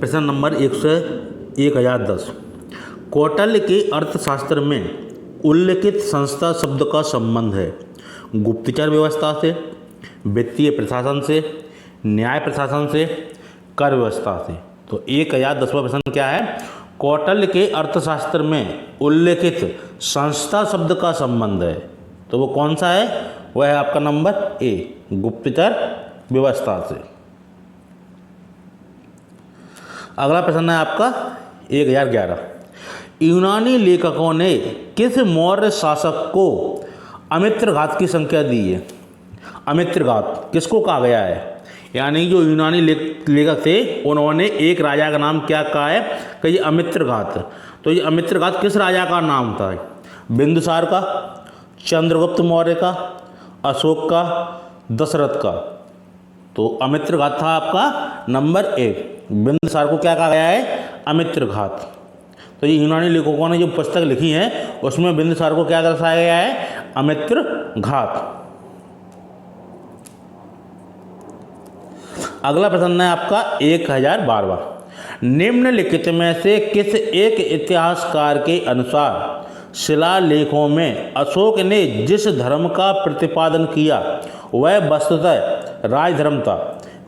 प्रश्न नंबर 1010। कौटिल्य के अर्थशास्त्र में उल्लिखित संस्था शब्द का संबंध है गुप्तचर व्यवस्था से, वित्तीय प्रशासन से, न्याय प्रशासन से, कर व्यवस्था से। तो 1010वां प्रश्न क्या है? कौटिल्य के अर्थशास्त्र में उल्लिखित संस्था शब्द का संबंध है, तो वो कौन सा है? वह है आपका नंबर ए, गुप्तचर व्यवस्था से। अगला प्रश्न है आपका 1011। यूनानी लेखकों ने किस मौर्य शासक को अमित्रघात की संख्या दी है? अमित्रघात किसको कहा गया है? यानी जो यूनानी लेखक थे उन्होंने एक राजा का नाम क्या कहा है कि ये अमित्रघात। तो ये अमित्रघात किस राजा का नाम था? बिंदुसार का, चंद्रगुप्त मौर्य का, अशोक का, दशरथ का। तो अमित्रघात था आपका नंबर ए। बिंदुसार को क्या कहा गया है? अमित्रघात। तो ये यूनानी लेखकों ने जो पुस्तक लिखी है उसमें बिंदुसार को क्या दर्शाया गया है? अमित्रघात। अगला प्रश्न है आपका 1012वां। निम्नलिखित में से किस एक इतिहासकार के अनुसार शिलालेखों में अशोक ने जिस धर्म का प्रतिपादन किया वह वस्तुतः राजधर्म था?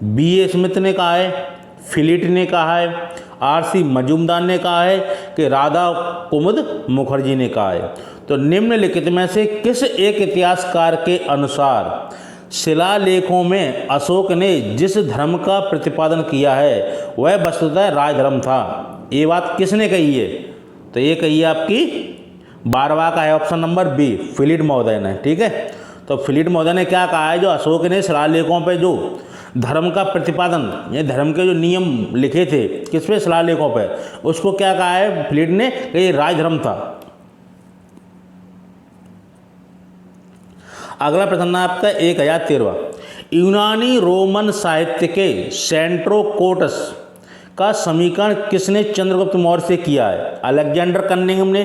B.A. स्मिथ ने कहा है, फिलिट ने कहा है, R.C. मजूमदार ने कहा है कि राधा कुमुद मुखर्जी ने कहा है। तो निम्नलिखित में से किस एक इतिहासकार के अनुसार शिलालेखों में अशोक ने जिस धर्म का प्रतिपादन किया है वह वस्तुतः राजधर्म था? ये बात किसने कही है? तो ये कही है आपकी 12वां का है ऑप्शन नंबर बी, फिलिट महोदय ने। ठीक है, तो फिलिट महोदय ने क्या कहा है? जो अशोक ने शिलालेखों पे जो धर्म का प्रतिपादन, ये धर्म के जो नियम लिखे थे किस पे? शिलालेखों पे, उसको क्या कहा है फिलिट ने कि ये राजधर्म था। अगला प्रश्न है आपका 1013वां। यूनानी रोमन साहित्य के सेंट्रोकोटस का समीकरण किसने चंद्रगुप्त मौर्य से किया है? अलेक्जेंडर कनिंघम ने,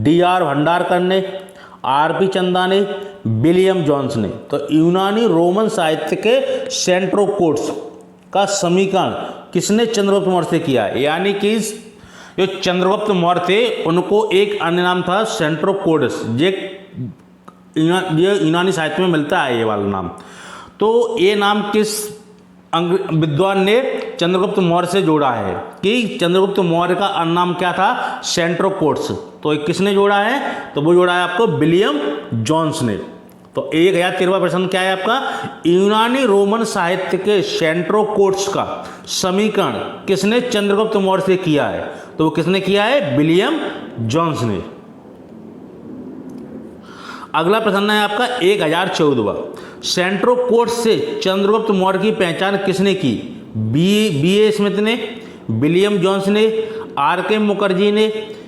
D.R. भंडारकर ने, R.P. चंदा ने, विलियम जोन्स ने। तो यूनानी रोमन साहित्य के सेंट्रोकोट्स का समीकरण किसने चंद्रगुप्त मौर्य से किया है? यानी कि जो चंद्रगुप्त मौर्य थे उनको एक अन्य नाम था सेंट्रोकोट्स। ये यूनानी साहित्य में मिलता है ये वाला नाम। तो ये नाम किस विद्वान ने चंद्रगुप्त मौर्य से जोड़ा है कि चंद्रगुप्त मौर्य का अन्य नाम क्या था? सेंट्रोकोट्स। तो किसने जोड़ा है? तो वो जोड़ा है आपको विलियम जोन्स ने। तो 1013वां प्रश्न क्या है आपका? यूनानी रोमन साहित्य के सेंट्रोकोट्स का समीकरण किसने चंद्रगुप्त मौर्य से किया है? तो वो किसने किया है? विलियम जोन्स ने। अगला प्रश्न है आपका 1014वां। सेंट्रोकोट्स से चंद्रगुप्त मौर्य की पहचान किसने की? B.A. स्मिथ ने, विलियम जोन्स ने, R.K. मुखर्जी ने,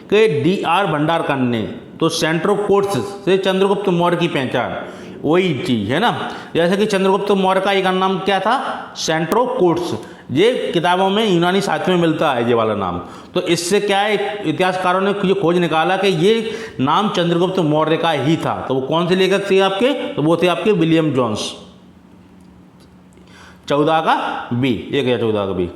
के D.R. भंडारकर ने। तो सेंट्रोकोट्स से चंद्रगुप्त मौर्य की पहचान वही चीज है ना, जैसे कि चंद्रगुप्त मौर्य का एक नाम क्या था? सेंट्रोकोट्स। ये किताबों में यूनानी साहित्य में मिलता है ये वाला नाम। तो इससे क्या है, इतिहासकारों ने जो खोज निकाला कि ये नाम चंद्रगुप्त मौर्य का ही था। तो वो कौन से लेखक थे आपके? तो वो थे आपके विलियम जोन्स। 14 का बी, 1014 का बी।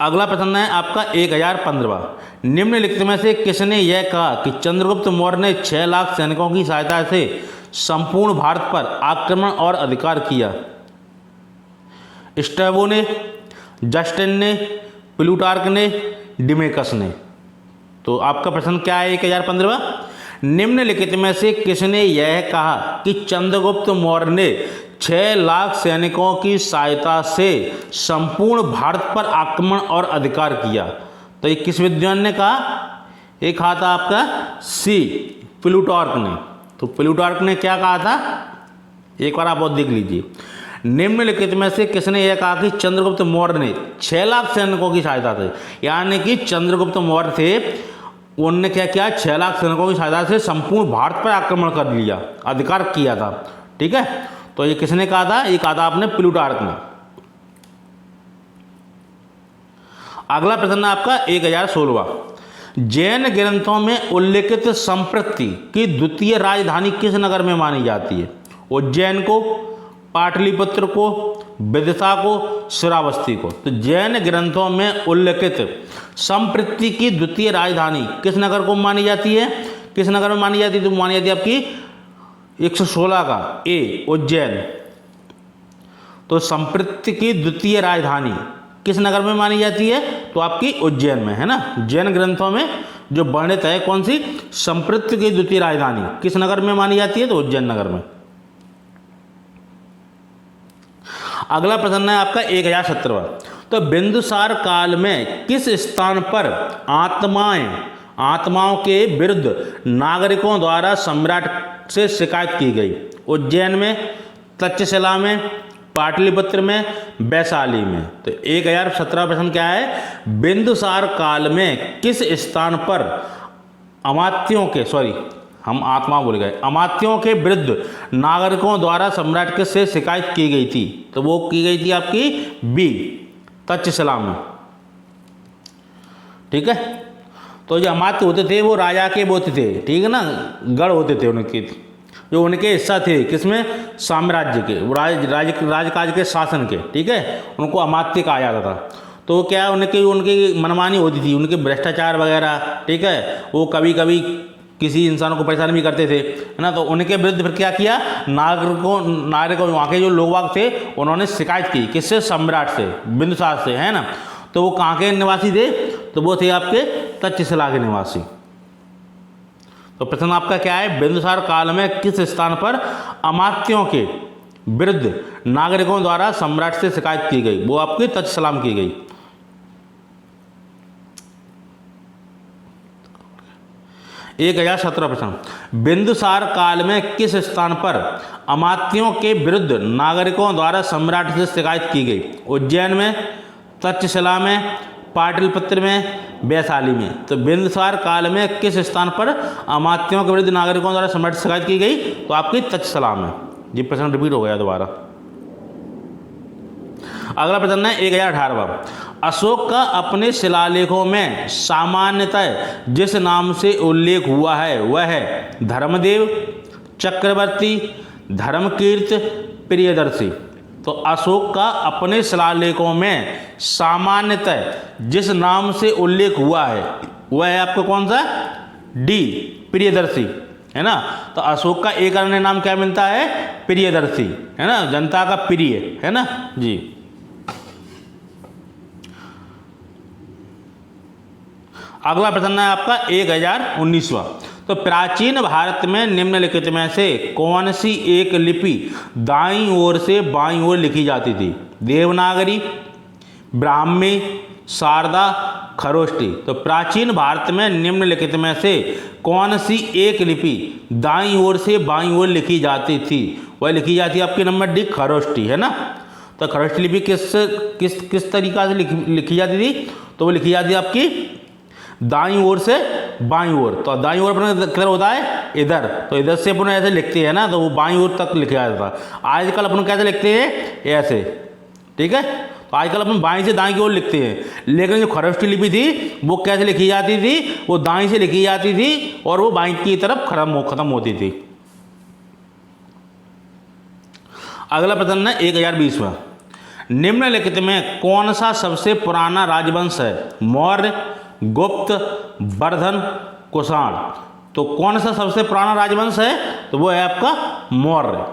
अगला प्रश्न है आपका 1015वां। निम्नलिखित में से किसने यह कहा कि चंद्रगुप्त मौर्य ने 6 लाख सैनिकों की सहायता से संपूर्ण भारत पर आक्रमण और अधिकार किया? स्ट्रैबो ने, जस्टिन ने, प्लूटार्क ने, डिमेकस ने। तो आपका प्रश्न क्या है 1015वां? निम्नलिखित में से किसने यह कहा कि चंद्रगुप्त मौर्य ने 6 लाख सैनिकों की सहायता से संपूर्ण भारत पर आक्रमण और अधिकार किया? तो ये किस विद्वान ने कहा? एक कहा था आपका सी, प्लूटार्क ने। तो प्लूटार्क ने क्या कहा था? एक बार आप और देख लीजिए। निम्नलिखित में से किसने यह कहा कि चंद्रगुप्त मौर्य ने 6 लाख सैनिकों की सहायता से, यानी कि चंद्रगुप्त मौर्य थे उनने क्या किया? 6 लाख सैनिकों की सहायता से संपूर्ण भारत पर आक्रमण कर लिया, अधिकार किया था। ठीक है, तो ये किसने कहा था? ये कहा था आपने प्लूटार्क ने। अगला प्रश्न है आपका 1016वां। जैन ग्रंथों में उल्लिखित संप्रति की द्वितीय राजधानी किस नगर में मानी जाती है? उज्जैन को, पाटलिपुत्र को, विदिशा को, श्रावस्ती को। तो जैन ग्रंथों में उल्लिखित संप्रति की द्वितीय राजधानी किस नगर को मानी जाती है? किस नगर में मानी जाती है? तो मानी जाती है आपकी 116 का ए, उज्जैन। तो संप्रति की द्वितीय राजधानी किस नगर में मानी जाती है? तो आपकी उज्जैन में, है ना। जैन ग्रंथों में जो वर्णित है कौन सी? संप्रति की द्वितीय राजधानी किस नगर में मानी जाती है? तो उज्जैन नगर में। अगला प्रश्न है आपका 1017वां। तो बिंदुसार काल में किस स्थान पर आत्माओं के विरुद्ध नागरिकों द्वारा सम्राट से शिकायत की गई? उज्जैन में, तक्षशिला में, पाटलिपुत्र में, वैशाली में। तो 1017 प्रश्न क्या है? बिंदुसार काल में किस स्थान पर अमात्यों के विरुद्ध नागरिकों द्वारा सम्राट के से शिकायत की गई थी? तो वो की गई थी आपकी बी, तक्षशिला में। ठीक है। तो जो अमात्य होते थे वो राजा के वो होते थे, ठीक है ना, गढ़ होते थे उनके, जो उनके हिस्सा थे किसमें? साम्राज्य के, वो राजकाज के शासन के, ठीक है, उनको अमात्य कहा जाता था। तो क्या उनकी मनमानी होती थी, उनके भ्रष्टाचार वगैरह, ठीक है, वो कभी कभी किसी इंसान को परेशान भी करते थे, है ना। तो उनके विरुद्ध फिर क्या किया? नागरिकों वहाँ के जो लोग थे उन्होंने शिकायत की, किससे? सम्राट से, बिंदुसार से, है ना। तो वो कहाँ के निवासी थे? तो वो थे आपके तक्षशिला के निवासी। तो प्रश्न आपका क्या है? बिंदुसार काल में किस स्थान पर अमात्यों के विरुद्ध नागरिकों द्वारा सम्राट से शिकायत की गई? वो आपकी तक्षशिला में की गई। 1017 प्रश्न। बिंदुसार काल में किस स्थान पर अमात्यों के विरुद्ध नागरिकों द्वारा सम्राट से शिकायत की गई? उज्जैन में, तक्षशिला में, पाटलिपुत्र में, वैशाली में। तो बिंदुसार काल में किस स्थान पर अमात्यों के विरुद्ध नागरिकों द्वारा सम्राट से शिकायत की गई? तो आपकी तक्षशिला में। ये प्रश्न रिपीट हो गया दोबारा। अगला प्रश्न है 1018वां। अशोक का अपने शिलालेखों में सामान्यतः जिस नाम से उल्लेख हुआ है वह है धर्मदेव, चक्रवर्ती, धर्मकीर्त, प्रियदर्शी। तो अशोक का अपने शिलालेखों में सामान्यतः जिस नाम से उल्लेख हुआ है वह है आपको कौन सा? डी, प्रियदर्शी, है ना। तो अशोक का एक अन्य नाम क्या मिलता है? प्रियदर्शी, है ना, जनता का प्रिय, है ना जी। अगला प्रश्न है आपका 1019वां। तो प्राचीन भारत में निम्नलिखित में से कौन सी एक लिपि दाईं ओर से बाईं ओर लिखी जाती थी? देवनागरी, ब्राह्मी, शारदा, खरोष्टी। तो प्राचीन भारत में निम्नलिखित में से कौन सी एक लिपि दाईं ओर से बाईं ओर लिखी जाती थी? वह लिखी जाती है आपकी नंबर डी, खरोष्टी, है ना। तो खरोष्टी लिपि किस तरीका से लिखी जाती थी? तो वो लिखी जाती है आपकी दाईं ओर से बाईं ओर। तो दाईं ओर अपना किधर होता है? इधर। तो इधर से अपन ऐसे लिखते हैं ना, तो वो बाईं ओर तक लिखा जाता था। आजकल अपन कैसे लिखते हैं? ऐसे, ठीक है। तो आजकल अपन बाईं से दाईं की ओर लिखते हैं, लेकिन जो खरोष्टी लिपि थी वो कैसे लिखी जाती थी? वो दाईं से लिखी जाती थी और वो बाईं की तरफ खत्म होती थी। अगला प्रश्न है 1020वां। निम्नलिखित में कौन सा सबसे पुराना राजवंश है? मौर्य, गुप्त, वर्धन, कुषाण। तो कौन सा सबसे पुराना राजवंश है? तो वो है आपका मौर्य,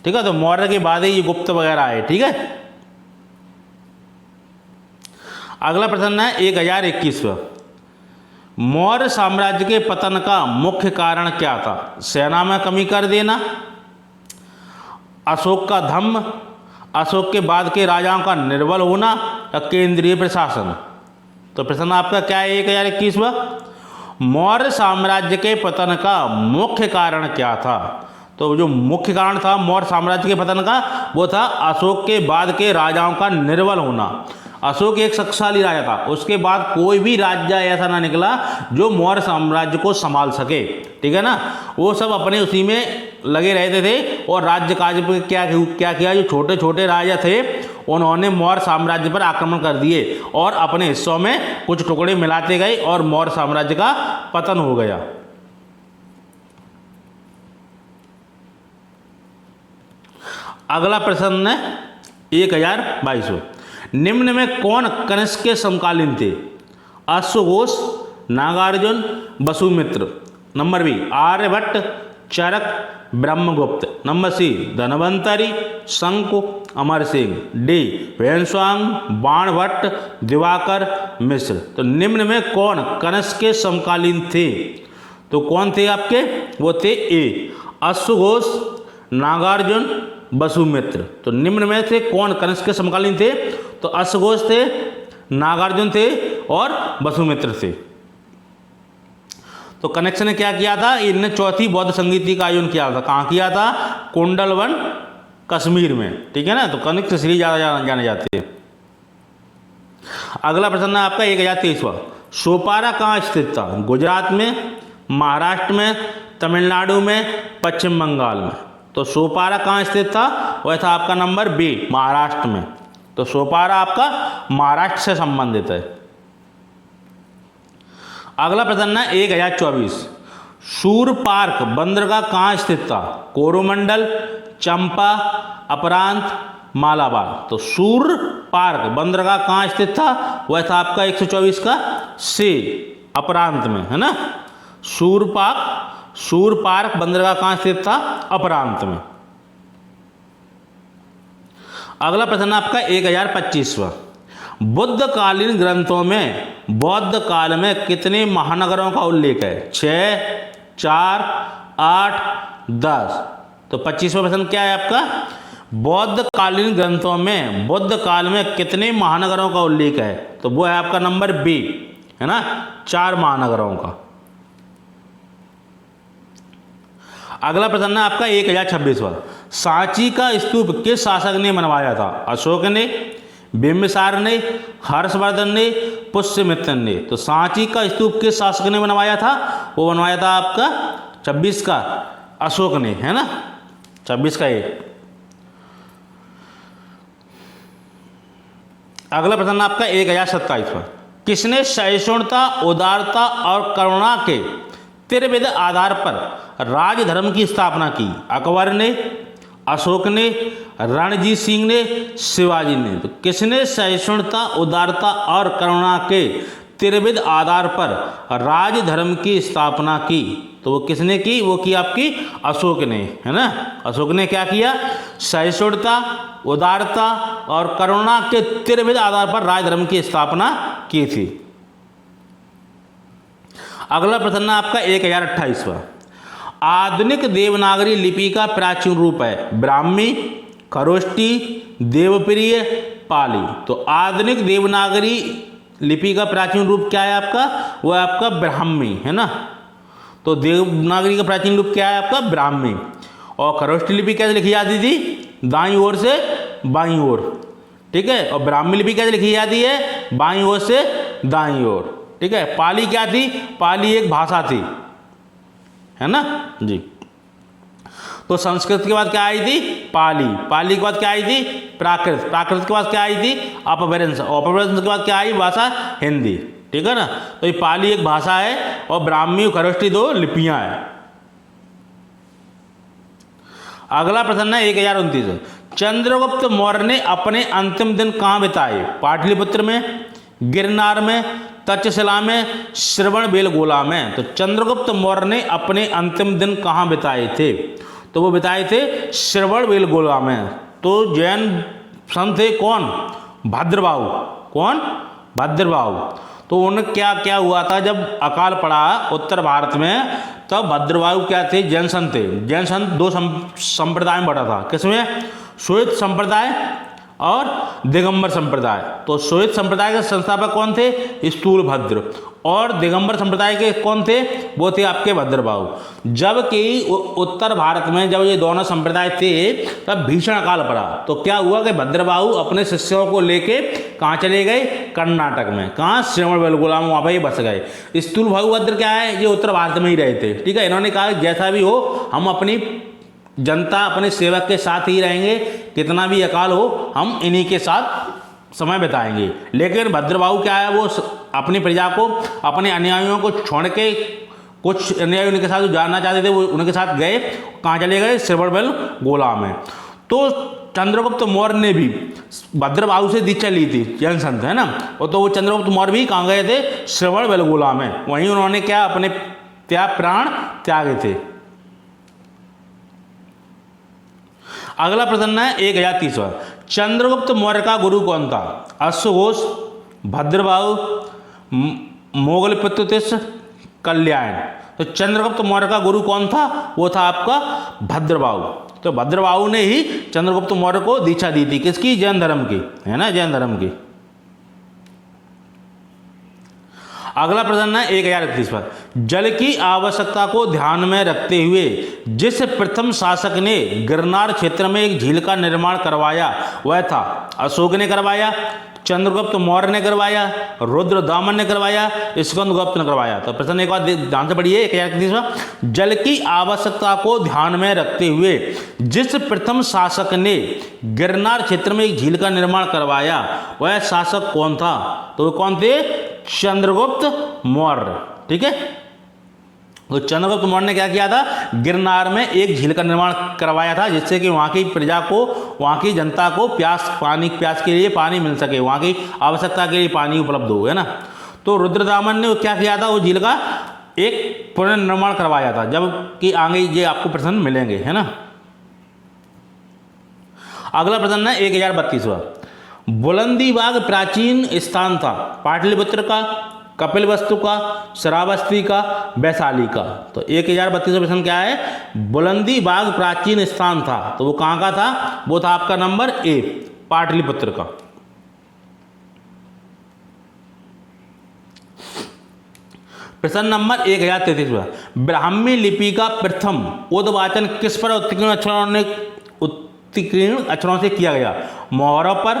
ठीक है। तो मौर्य के बाद ही ये गुप्त वगैरह है, ठीक है। अगला प्रश्न है 1021वां। मौर्य साम्राज्य के पतन का मुख्य कारण क्या था? सेना में कमी कर देना, अशोक का धम्म, अशोक के बाद के राजाओं का निर्बल होना, या केंद्रीय प्रशासन। तो प्रश्न आपका क्या है 1021वां? मौर्य साम्राज्य के पतन का मुख्य कारण क्या था? तो जो मुख्य कारण था मौर्य साम्राज्य के पतन का, वो था अशोक के बाद के राजाओं का निर्बल होना। अशोक एक शक्तिशाली राजा था, उसके बाद कोई भी राज्य ऐसा ना निकला जो मौर्य साम्राज्य को संभाल सके, ठीक है ना। वो सब अपने उसी में लगे रहते थे और राज्य कार्य पर क्या किया, जो छोटे छोटे राजा थे उन्होंने मौर्य साम्राज्य पर आक्रमण कर दिए और अपने हिस्सों में कुछ टुकड़े मिलाते गए और मौर्य साम्राज्य का पतन हो गया। अगला प्रश्न है 1022वां। निम्न में कौन कनिष्क के समकालीन थे? अश्वघोष, नागार्जुन, वसुमित्र। नंबर बी आर्यभट्ट, चरक, ब्रह्मगुप्त। नंबर सी धनवंतरी, शंकु, अमर सिंह। डी वेनस्वांग, बाणभट्ट, दिवाकर, मिश्र। तो निम्न में कौन कनिष्क के समकालीन थे? तो कौन थे आपके? वो थे ए अश्वघोष, नागार्जुन, वसुमित्र। तो निम्न में से कौन कनिष्क के समकालीन थे? तो अश्वघोष थे, नागार्जुन थे और वसुमित्र थे। तो कनेक्शन ने क्या किया था? इनने चौथी बौद्ध संगीति का आयोजन किया था। कहाँ किया था? कुंडलवन, कश्मीर में। ठीक है ना। तो कनिष्क इसलिए ज़्यादा जाने जाते हैं। अगला प्रश्न है आपका 1023वां। सोपारा कहाँ स्थित था? गुजरात में, महाराष्ट्र में, तमिलनाडु में, पश्चिम बंगाल में। तो सोपारा कहाँ स्थित था? वह था आपका नंबर बी महाराष्ट्र में। तो सोपारा आपका महाराष्ट्र से संबंधित है। अगला प्रश्न है 1024। सूर पार्क बंदरगाह कहाँ स्थित था? कोरोमंडल, चंपा, अपरांत, मालाबार। तो सूर पार्क बंदरगाह कहाँ स्थित था? वह था आपका 124 का सी अपरांत में, है ना। सूर पार्क बंदरगाह कहाँ स्थित था? अपरांत में। अगला प्रश्न आपका 1025वां। बुद्धकालीन ग्रंथों में बौद्ध काल में कितने महानगरों का उल्लेख है? 6, 4, 8, 10। तो 25वां प्रश्न क्या है आपका? बौद्ध कालीन ग्रंथों में बुद्ध काल में कितने महानगरों का उल्लेख है? तो वो है आपका नंबर बी, है ना, 4 महानगरों का। अगला प्रश्न है आपका 1026वां। सांची का स्तूप किस शासक ने बनवाया था? अशोक ने, बिंबिसार ने, हर्षवर्धन ने, पुष्यमित्र ने। तो सांची का स्तूप किस शासक ने बनवाया था? वो बनवाया था आपका 26 का अशोक ने, है ना, 26 का ये। अगला प्रश्न आपका 1027वां। किसने सहिष्णुता, उदारता और करुणा के त्रिविध आधार पर राजधर्म की स्थापना की? अकबर ने, अशोक ने, रणजीत सिंह ने, शिवाजी ने। तो किसने सहिष्णुता, उदारता और करुणा के त्रिविध आधार पर राजधर्म की स्थापना की? तो वो किसने की? वो की आपकी अशोक ने, है ना। अशोक ने क्या किया? सहिष्णुता, उदारता और करुणा के त्रिविध आधार पर राजधर्म की स्थापना की थी। अगला प्रश्न आपका 1028वां। आधुनिक देवनागरी लिपि का प्राचीन रूप है? ब्राह्मी, खरोष्टी, देवप्रिय, पाली। तो आधुनिक देवनागरी लिपि का प्राचीन रूप क्या है आपका? वो है आपका ब्राह्मी, है ना। तो देवनागरी का प्राचीन रूप क्या है आपका? ब्राह्मी। और खरोष्टी लिपि कैसे लिखी जाती थी? दाईं ओर से बाईं ओर, ठीक है। और ब्राह्मी लिपि कैसे लिखी जाती है? बाईं ओर से दाईं ओर, ठीक है। पाली क्या थी? पाली एक भाषा थी, है ना जी। तो संस्कृत के बाद क्या आई थी? पाली। पाली के बाद क्या आई थी? प्राकृत। प्राकृत के बाद क्या आई थी? अपभ्रंश। अपभ्रंश के बाद क्या आई? भाषा हिंदी, ठीक है ना। तो ये पाली एक भाषा है और ब्राह्मी और खरोष्टी 2 लिपियां हैं। अगला प्रश्न है 1029। चंद्रगुप्त मौर्य ने अपने अंतिम दिन कहाँ बिताए? पाटलिपुत्र में, गिरनार में, तक्षशिला में, श्रवणबेलगोला में। तो चंद्रगुप्त मौर्य ने अपने अंतिम दिन कहाँ बिताए थे? तो वो बिताए थे श्रवणबेलगोला में। तो जैन संत थे कौन? भद्रबाहु। कौन? भद्रबाहु। तो उन्हें क्या क्या हुआ था जब अकाल पड़ा उत्तर भारत में? तब भद्रबाहु क्या थे? जैन संत थे। जैन संत 2 संप्रदाय में बटा था। किसमें? श्वेत संप्रदाय और दिगंबर संप्रदाय। तो श्वेत संप्रदाय के संस्थापक कौन थे? स्थूलभद्र। और दिगंबर संप्रदाय के कौन थे? वो थे आपके भद्रबाहु। जबकि उत्तर भारत में जब ये दोनों संप्रदाय थे तब भीषण अकाल पड़ा। तो क्या हुआ कि भद्रबाहु अपने शिष्यों को लेके कहाँ चले गए? कर्नाटक में। कहाँ? श्रवणबेलगोला में, वहाँ पर ये बस गए। स्थूलभद्र क्या है? ये उत्तर भारत में ही रहे थे, ठीक है। इन्होंने कहा जैसा भी हो हम अपनी जनता, अपने सेवक के साथ ही रहेंगे, कितना भी अकाल हो हम इन्हीं के साथ समय बिताएंगे। लेकिन भद्रबाहु क्या है? वो अपनी प्रजा को, अपने अनुयायियों को छोड़ के, कुछ अनुयायी उनके साथ जो जाना चाहते थे वो उनके साथ गए। कहाँ चले गए? श्रवणबेलगोला में। तो चंद्रगुप्त मौर्य ने भी भद्रबाहु से दीक्षा ली थी, जैन संत है ना। और तो वो चंद्रगुप्त मौर्य भी कहाँ गए थे? श्रवण बेलगोला में। वहीं उन्होंने क्या अपने प्राण त्यागे थे। अगला प्रश्न है 1030वां, चंद्रगुप्त मौर्य का गुरु कौन था? अश्वघोष, भद्रबाहु, मोगलपत्युतिष, कल्याण। तो चंद्रगुप्त मौर्य का गुरु कौन था? वो था आपका भद्रबाहु। तो भद्रबाहु ने ही चंद्रगुप्त मौर्य को दीक्षा दी थी, किसकी? जैन धर्म की, है ना, जैन धर्म की। अगला प्रश्न है 1031वां, जल की आवश्यकता को ध्यान में रखते हुए जिस प्रथम शासक ने गिरनार क्षेत्र में एक झील का निर्माण करवाया वह था? अशोक ने करवाया, चंद्रगुप्त मौर्य ने करवाया, रुद्रदामन ने करवाया, स्कंदगुप्त ने करवाया। तो प्रश्न एक बार ध्यान से पढ़िए 1031वां, जल की आवश्यकता को ध्यान में रखते हुए जिस प्रथम शासक ने गिरनार क्षेत्र में एक झील का निर्माण करवाया वह शासक कौन था? तो वो कौन थे? चंद्रगुप्त मौर्य। ठीक है, तो चंद्रगुप्त मौर्य ने क्या किया था? गिरनार में एक झील का निर्माण करवाया था, जिससे कि वहाँ की प्रजा को, वहाँ की जनता को प्यास के लिए पानी मिल सके, वहाँ की आवश्यकता के लिए पानी उपलब्ध हो, है ना। तो रुद्रदामन ने क्या किया था? वो झील का एक पुनर्निर्माण करवाया था, जबकि आगे ये आपको प्रश्न मिलेंगे, है ना। अगला प्रश्न है 1032वां, बुलंदीबाग प्राचीन स्थान था? पाटलिपुत्र का, कपिलवस्तु का, श्रावस्ती का, वैशाली का। तो 1032वां प्रश्न क्या है? बुलंदीबाग प्राचीन स्थान था, तो वो कहाँ का था? वो था आपका नंबर ए, पाटलिपुत्र का। प्रश्न नंबर 1033वां, ब्राह्मी लिपि का प्रथम उद्वाचन किस पर उत्कीर्ण अक्षरों से किया गया? मोहरों पर,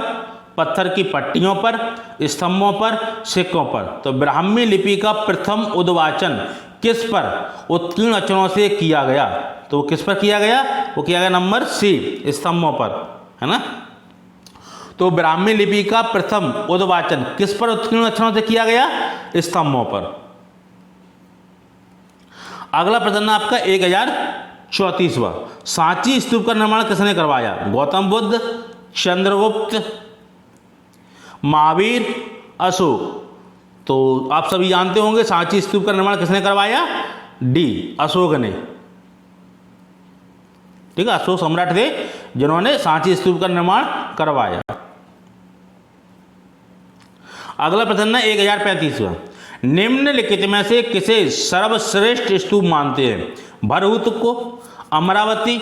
पत्थर की पट्टियों पर, स्तंभों पर, सिक्कों पर। तो ब्राह्मी लिपि का प्रथम उद्वाचन किस पर उत्कीर्ण अक्षरों से किया गया? तो वो किस पर किया गया? वो किया गया नंबर सी, स्तंभों पर, है ना। तो ब्राह्मी लिपि का प्रथम उद्वाचन किस पर उत्कीर्ण अक्षरों से किया गया? स्तंभों पर। अगला प्रश्न आपका 1034वां, सांची स्तूप का निर्माण किसने करवाया? गौतम बुद्ध, चंद्रगुप्त, महावीर, अशोक। तो आप सभी जानते होंगे सांची स्तूप का निर्माण किसने करवाया? डी, अशोक ने। ठीक है, अशोक सम्राट थे जिन्होंने सांची स्तूप का निर्माण करवाया। अगला प्रश्न है 1035वां, निम्नलिखित में से किसे सर्वश्रेष्ठ स्तूप मानते हैं? भरहुत को, अमरावती,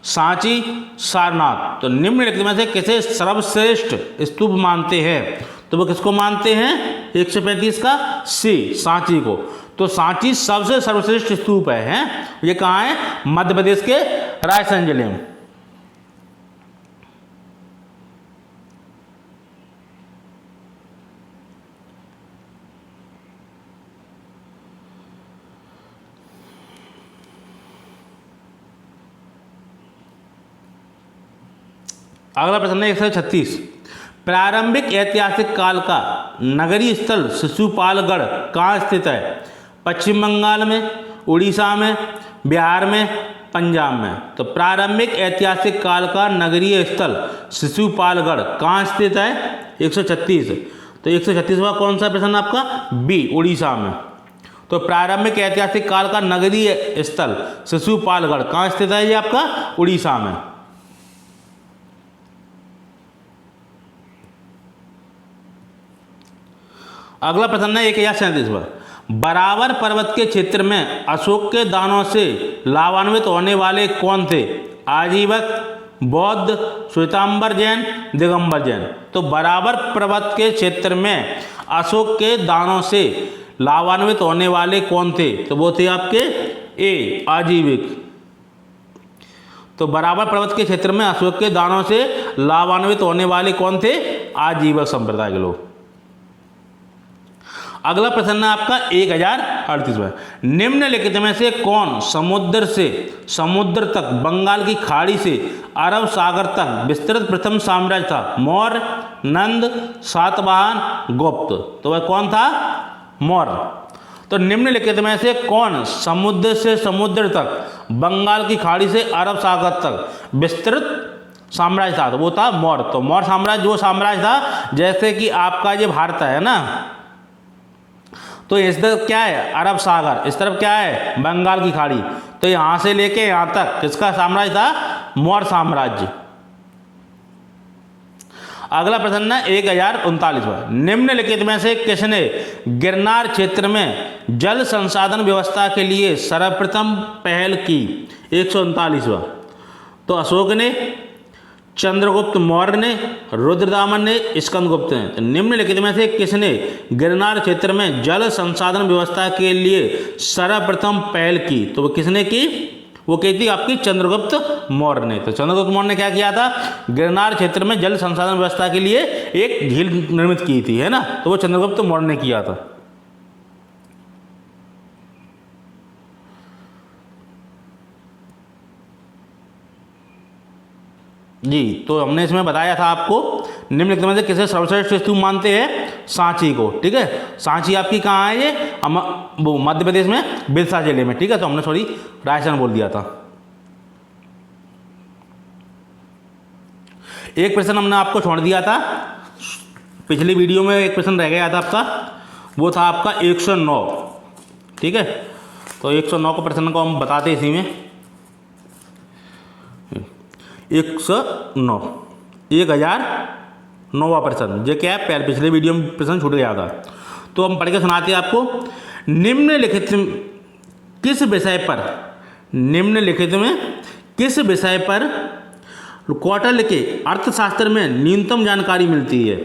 सांची, सारनाथ। तो निम्नलिखित में से किसे सर्वश्रेष्ठ स्तूप मानते हैं? तो वो किसको मानते हैं? 135 का सी, सांची को। तो सांची सबसे सर्वश्रेष्ठ स्तूप है? ये कहाँ है? मध्य प्रदेश के रायसेन जिले में। अगला प्रश्न है 136, प्रारंभिक ऐतिहासिक काल का नगरीय स्थल शिशुपालगढ़ कहाँ स्थित है? पश्चिम बंगाल में, उड़ीसा में, बिहार में, पंजाब में। तो प्रारंभिक ऐतिहासिक काल का नगरीय स्थल शिशुपालगढ़ कहाँ स्थित है? 136। तो 136वां कौन सा प्रश्न आपका? बी, उड़ीसा में। तो प्रारंभिक ऐतिहासिक काल का नगरीय स्थल शिशुपालगढ़ कहाँ स्थित है? ये आपका उड़ीसा में। अगला प्रश्न है 1037वां, बराबर पर्वत के क्षेत्र में अशोक के दानों से लाभान्वित होने वाले कौन थे? आजीवक, बौद्ध, श्वेतांबर जैन, दिगंबर जैन। तो बराबर पर्वत के क्षेत्र में अशोक के दानों से लाभान्वित होने वाले कौन थे? तो वो थे आपके ए, आजीविक। तो बराबर पर्वत के क्षेत्र में अशोक के दानों से लाभान्वित होने वाले कौन थे? आजीवक संप्रदाय के लोग। अगला प्रश्न है आपका 1038वां, निम्नलिखित में से कौन समुद्र से समुद्र तक, बंगाल की खाड़ी से अरब सागर तक विस्तृत प्रथम साम्राज्य था? मौर्य, नंद, सातवाहन, गुप्त। तो वह कौन था? मौर्य। तो निम्नलिखित में से कौन समुद्र से समुद्र तक, बंगाल की खाड़ी से अरब सागर तक विस्तृत साम्राज्य था, तो वो था मौर्य। तो मौर्य साम्राज्य वो साम्राज्य था, जैसे कि आपका ये भारत है ना, तो इस तरफ क्या है अरब सागर, इस तरफ क्या है बंगाल की खाड़ी, तो यहाँ से लेके यहाँ तक किसका साम्राज्य था, मौर्य साम्राज्य। अगला प्रश्न है 1039वां, निम्नलिखित में से किसने गिरनार क्षेत्र में जल संसाधन व्यवस्था के लिए सर्वप्रथम पहल की। 139वां, तो अशोक ने, चंद्रगुप्त मौर्य ने, रुद्रदामन ने, स्कंदगुप्त ने। तो निम्नलिखित में से किसने गिरनार क्षेत्र में जल संसाधन व्यवस्था के लिए सर्वप्रथम पहल की, तो वो किसने की, वो की थी आपकी चंद्रगुप्त मौर्य ने। तो चंद्रगुप्त मौर्य ने क्या किया था, गिरनार क्षेत्र में जल संसाधन व्यवस्था के लिए एक झील निर्मित की थी, है ना, तो वो चंद्रगुप्त मौर्य ने किया था। जी, तो हमने इसमें बताया था आपको, निम्नलिखित में से किसे सर्वश्रेष्ठ स्तूप मानते हैं, सांची को। ठीक है, सांची आपकी कहाँ है, ये वो मध्य प्रदेश में बिरसा जिले में। ठीक है, तो हमने सॉरी राजस्थान बोल दिया था। एक प्रश्न हमने आपको छोड़ दिया था, पिछली वीडियो में एक प्रश्न रह गया था आपका, वो था आपका 109। ठीक है, तो 109 को प्रश्न को हम बताते इसी में। 109 1009वां प्रश्न, जो क्या है पहले पिछले वीडियो में प्रश्न छूट गया था, तो हम पढ़ के सुनाते हैं आपको। निम्नलिखित किस विषय पर, निम्नलिखित में किस विषय पर कौटिल्य के अर्थशास्त्र में न्यूनतम जानकारी मिलती है,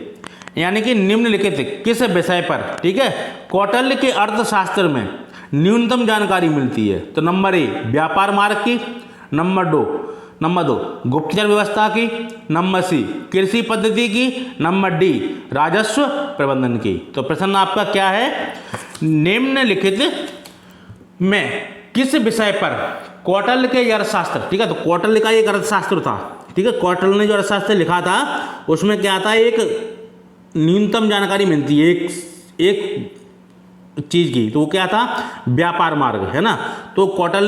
यानी कि निम्नलिखित किस विषय पर, ठीक है, कौटिल्य के अर्थशास्त्र में न्यूनतम जानकारी मिलती है। तो नंबर ए व्यापार मार्ग की, नंबर दो गुप्तचर व्यवस्था की, नंबर सी कृषि पद्धति की, नंबर डी राजस्व प्रबंधन की। तो प्रश्न आपका क्या है, निम्नलिखित में किस विषय पर कौटिल्य के अर्थशास्त्र, ठीक है, तो कौटिल्य का एक अर्थशास्त्र था, ठीक है, कौटिल्य ने जो अर्थशास्त्र लिखा था उसमें क्या था, एक न्यूनतम जानकारी मिलती है एक चीज की, तो वो क्या था, व्यापार मार्ग, है ना। तो कौटिल्य